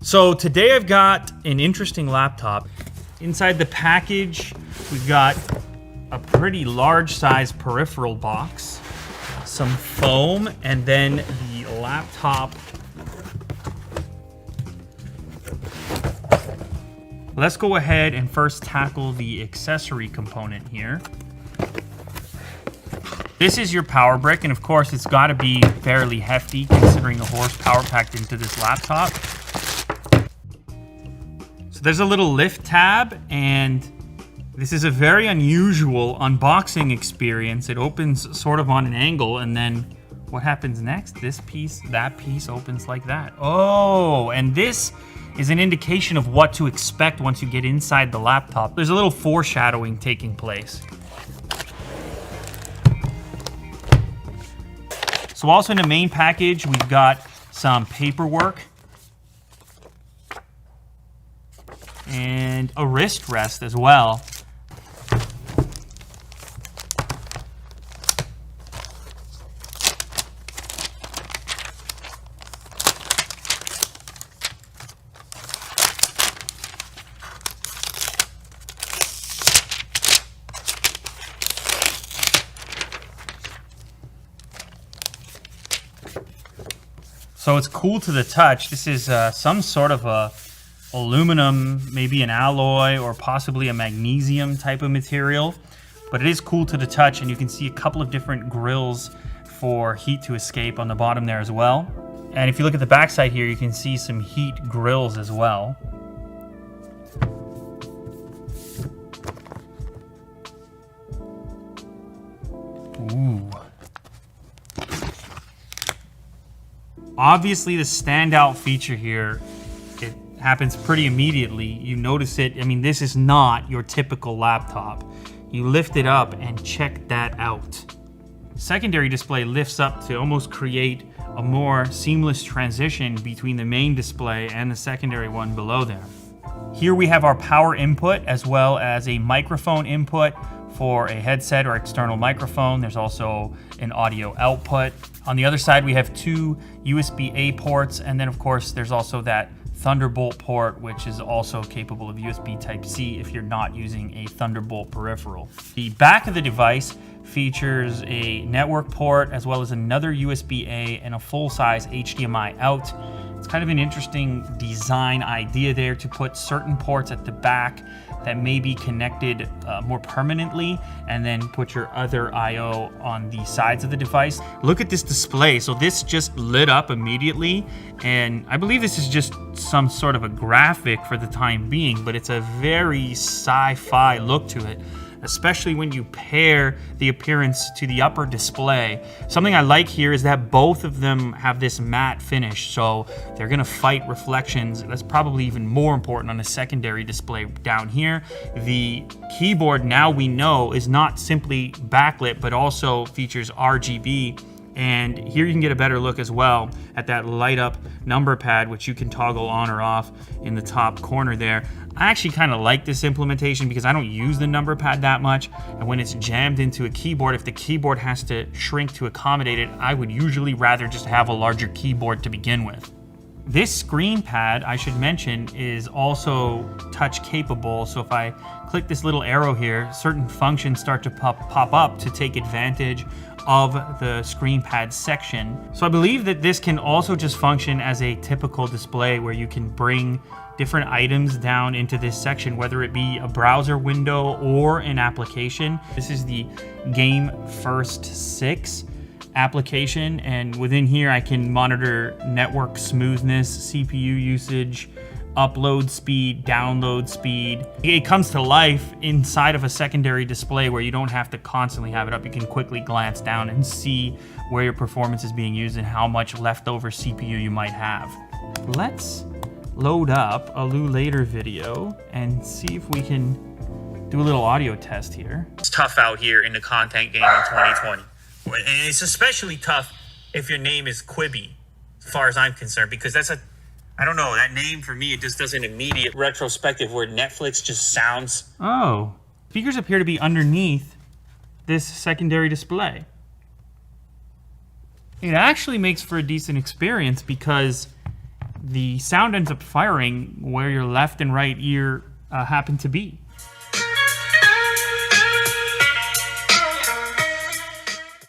So today I've got an interesting laptop. Inside the package, we've got a pretty large size peripheral box, some foam, and then the laptop. Let's go ahead and first tackle the accessory component here. This is your power brick, and of course it's got to be fairly hefty considering the horsepower packed into this laptop. So there's a little lift tab, and this is a very unusual unboxing experience. It opens sort of on an angle, and then what happens next? This piece, that piece opens like that. Oh, and this is an indication of what to expect once you get inside the laptop. There's a little foreshadowing taking place. So also in the main package, we've got some paperwork and a wrist rest as well. So it's cool to the touch. This is some sort of a aluminum, maybe an alloy, or possibly a magnesium type of material. But it is cool to the touch, and you can see a couple of different grills for heat to escape on the bottom there as well. And if you look at the back side here, you can see some heat grills as well. Ooh. Obviously, the standout feature here, it happens pretty immediately. You notice it. I mean, this is not your typical laptop. You lift it up and check that out. Secondary display lifts up to almost create a more seamless transition between the main display and the secondary one below there. Here we have our power input as well as a microphone input for a headset or external microphone. There's also an audio output. On the other side, we have two USB-A ports, and then of course there's also that Thunderbolt port, which is also capable of USB Type-C if you're not using a Thunderbolt peripheral. The back of the device features a network port as well as another USB-A and a full-size HDMI out. It's kind of an interesting design idea there to put certain ports at the back that may be connected more permanently, and then put your other I/O on the sides of the device. Look at this display. So this just lit up immediately, and I believe this is just some sort of a graphic for the time being, but it's a very sci-fi look to it, especially when you pair the appearance to the upper display. Something I like here is that both of them have this matte finish, so they're gonna fight reflections. That's probably even more important on a secondary display down here. The keyboard, now we know, is not simply backlit, but also features RGB. And here you can get a better look as well at that light up number pad, which you can toggle on or off in the top corner there. I actually kind of like this implementation because I don't use the number pad that much. And when it's jammed into a keyboard, if the keyboard has to shrink to accommodate it, I would usually rather just have a larger keyboard to begin with. This screen pad, I should mention, is also touch capable. So if I click this little arrow here, certain functions start to pop up to take advantage of the screen pad section. So I believe that this can also just function as a typical display where you can bring different items down into this section, whether it be a browser window or an application. This is the Game First 6 application, and within here I can monitor network smoothness, CPU usage, upload speed, download speed. It comes to life inside of a secondary display where you don't have to constantly have it up. You can quickly glance down and see where your performance is being used and how much leftover CPU you might have. Let's load up a later video and see if we can do a little audio test here. It's tough out here in the content game in 2020. And it's especially tough if your name is Quibi, as far as I'm concerned, because that's I don't know, that name for me, it just does an immediate retrospective where Netflix just sounds. Oh, speakers appear to be underneath this secondary display. It actually makes for a decent experience because the sound ends up firing where your left and right ear happen to be.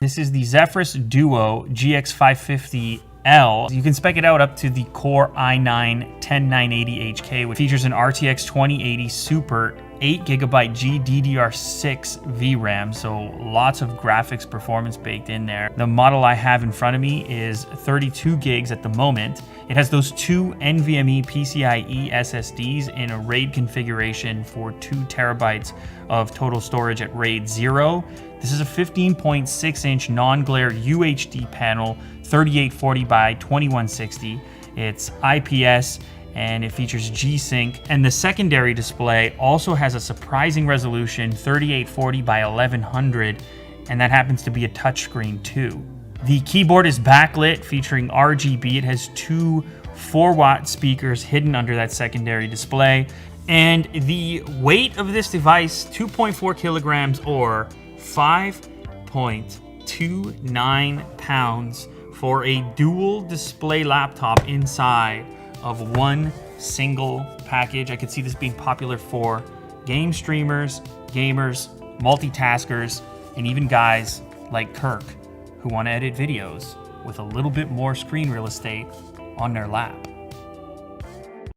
This is the Zephyrus Duo GX550L. You can spec it out up to the Core i9-10980HK, which features an RTX 2080 Super 8GB GDDR6 VRAM, so lots of graphics performance baked in there. The model I have in front of me is 32 gigs at the moment. It has those two NVMe PCIe SSDs in a RAID configuration for 2 terabytes of total storage at RAID 0. This is a 15.6-inch non-glare UHD panel, 3840 by 2160. It's IPS and it features G-Sync. And the secondary display also has a surprising resolution, 3840 by 1100, and that happens to be a touchscreen too. The keyboard is backlit, featuring RGB. It has two 4-watt speakers hidden under that secondary display. And the weight of this device, 2.4 kilograms or 5.29 pounds for a dual display laptop inside of one single package. I could see this being popular for game streamers, gamers, multitaskers, and even guys like Kirk who want to edit videos with a little bit more screen real estate on their lap.